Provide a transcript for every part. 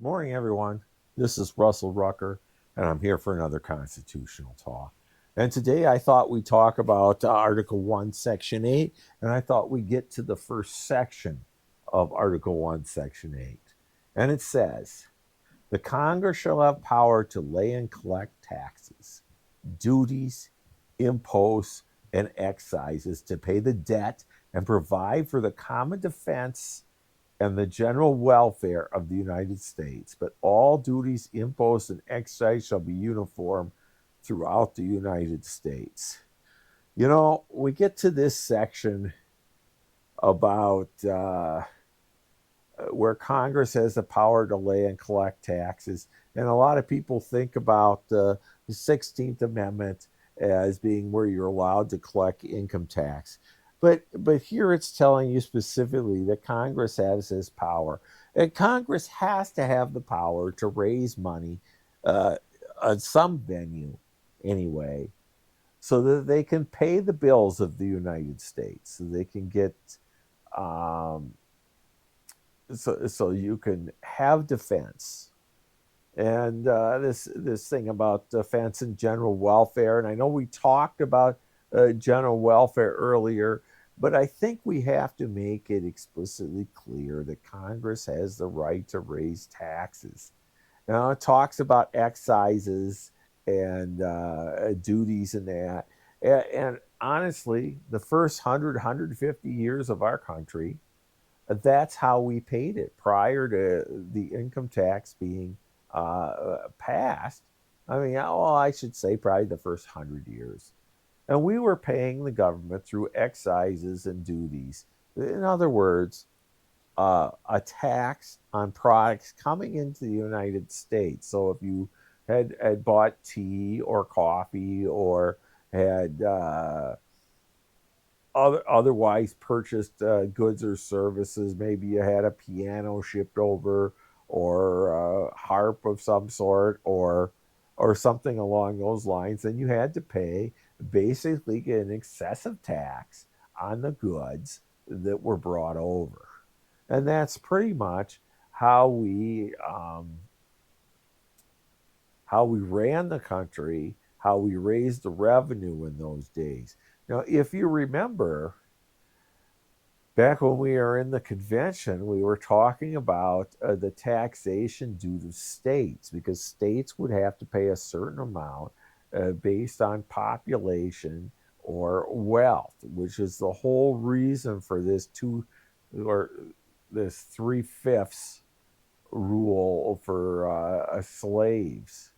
Morning, everyone. This is Russell Rucker, and I'm here for another constitutional talk. And today I thought we'd talk about Article 1, Section 8, and I thought we'd get to the first section of Article 1, Section 8. And it says, the Congress shall have power to lay and collect taxes, duties, imposts, and excises to pay the debt and provide for the common defense and the general welfare of the United States, but all duties, imposts, and excise shall be uniform throughout the United States. We get to this section about where Congress has the power to lay and collect taxes, and a lot of people think about the 16th Amendment as being where you're allowed to collect income tax. But here it's telling you specifically that Congress has this power. And Congress has to have the power to raise money uh, on some venue anyway, so that they can pay the bills of the United States, so they can get um, so you can have defense and this thing about defense and general welfare. And I know we talked about general welfare earlier, but I think we have to make it explicitly clear that Congress has the right to raise taxes. Now it talks about excises and duties and that. And honestly, the first 150 years of our country, that's how we paid it prior to the income tax being passed. I mean, well, I should say probably the first 100 years. And we were paying the government through excises and duties. In other words, a tax on products coming into the United States. So if you had bought tea or coffee or had otherwise purchased goods or services. Maybe you had a piano shipped over, or a harp of some sort, or something along those lines. Then you had to pay basically an excessive tax on the goods that were brought over, and that's pretty much how we ran the country, how we raised the revenue in those days. Now, if you remember, back when we were in the convention, we were talking about the taxation due to states, because states would have to pay a certain amount based on population or wealth, which is the whole reason for this 3/5 rule for slaves,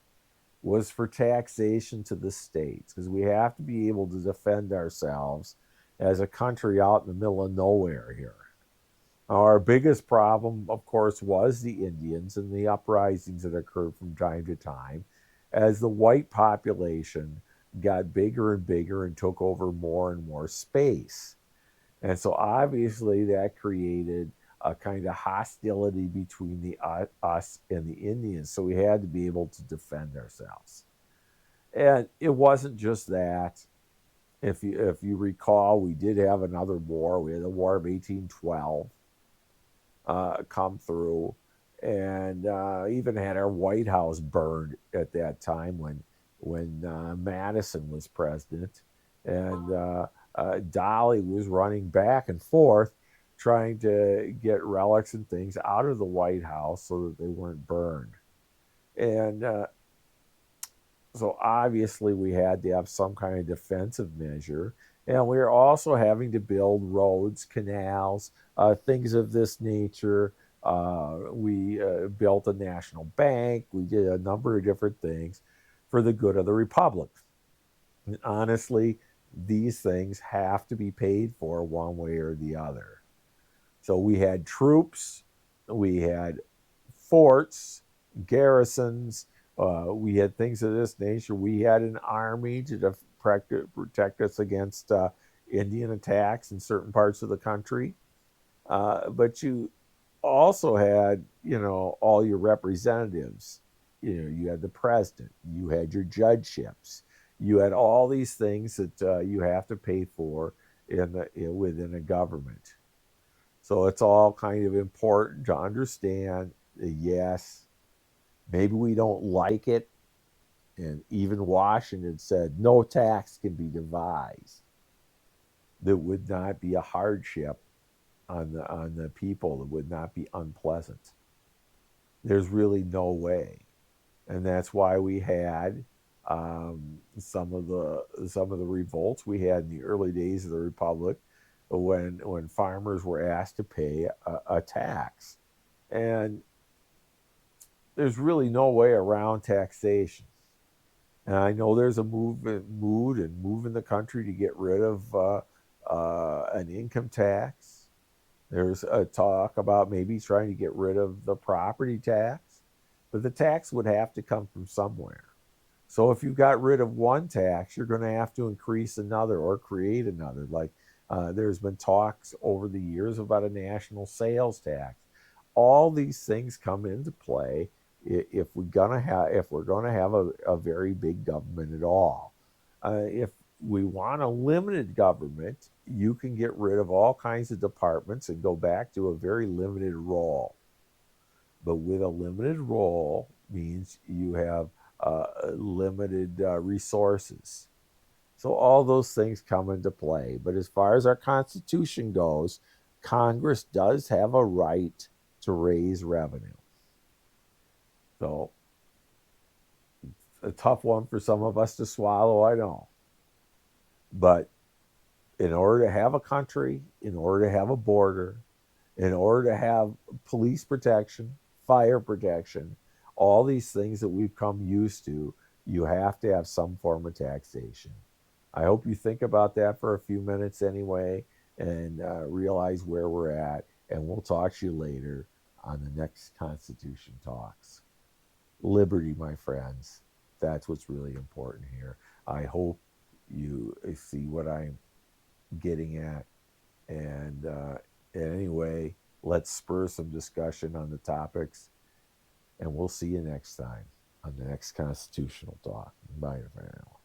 was for taxation to the states, because we have to be able to defend ourselves as a country out in the middle of nowhere here. Our biggest problem, of course, was the Indians and the uprisings that occurred from time to time as the white population got bigger and bigger and took over more and more space. And so obviously that created a kind of hostility between us and the Indians. So we had to be able to defend ourselves. And it wasn't just that. If you recall, we did have another war. We had the War of 1812 come through, and even had our White House burned at that time when Madison was president, and Dolly was running back and forth trying to get relics and things out of the White House so that they weren't burned. And so obviously we had to have some kind of defensive measure. And we were also having to build roads, canals, things of this nature. We built a national bank. We did a number of different things for the good of the republic. And honestly, these things have to be paid for one way or the other. So we had troops, we had forts, garrisons, we had things of this nature. We had an army to protect us against Indian attacks in certain parts of the country. But you also had, all your representatives. You had the president, you had your judgeships, you had all these things that you have to pay for within a government. So it's all kind of important to understand. Yes, Maybe we don't like it, and even Washington said no tax can be devised that would not be a hardship on the people, that would not be unpleasant. There's really no way, and that's why we had some of the revolts we had in the early days of the republic, when farmers were asked to pay a tax, and there's really no way around taxation. And I know there's a move in the country to get rid of an income tax. There's a talk about maybe trying to get rid of the property tax, but the tax would have to come from somewhere. So if you got rid of one tax, you're going to have to increase another or create another. Like there's been talks over the years about a national sales tax. All these things come into play if we're gonna have a very big government at all. If we want a limited government, you can get rid of all kinds of departments and go back to a very limited role. But with a limited role means you have limited resources. So all those things come into play. But as far as our Constitution goes, Congress does have a right to raise revenue. So a tough one for some of us to swallow, I know. But in order to have a country, in order to have a border, in order to have police protection, fire protection, all these things that we've come used to, you have to have some form of taxation. I hope you think about that for a few minutes anyway, and realize where we're at. And we'll talk to you later on the next Constitution Talks. Liberty, my friends. That's what's really important here. I hope you see what I'm getting at. And anyway, let's spur some discussion on the topics. And we'll see you next time on the next Constitutional Talk. Bye for now.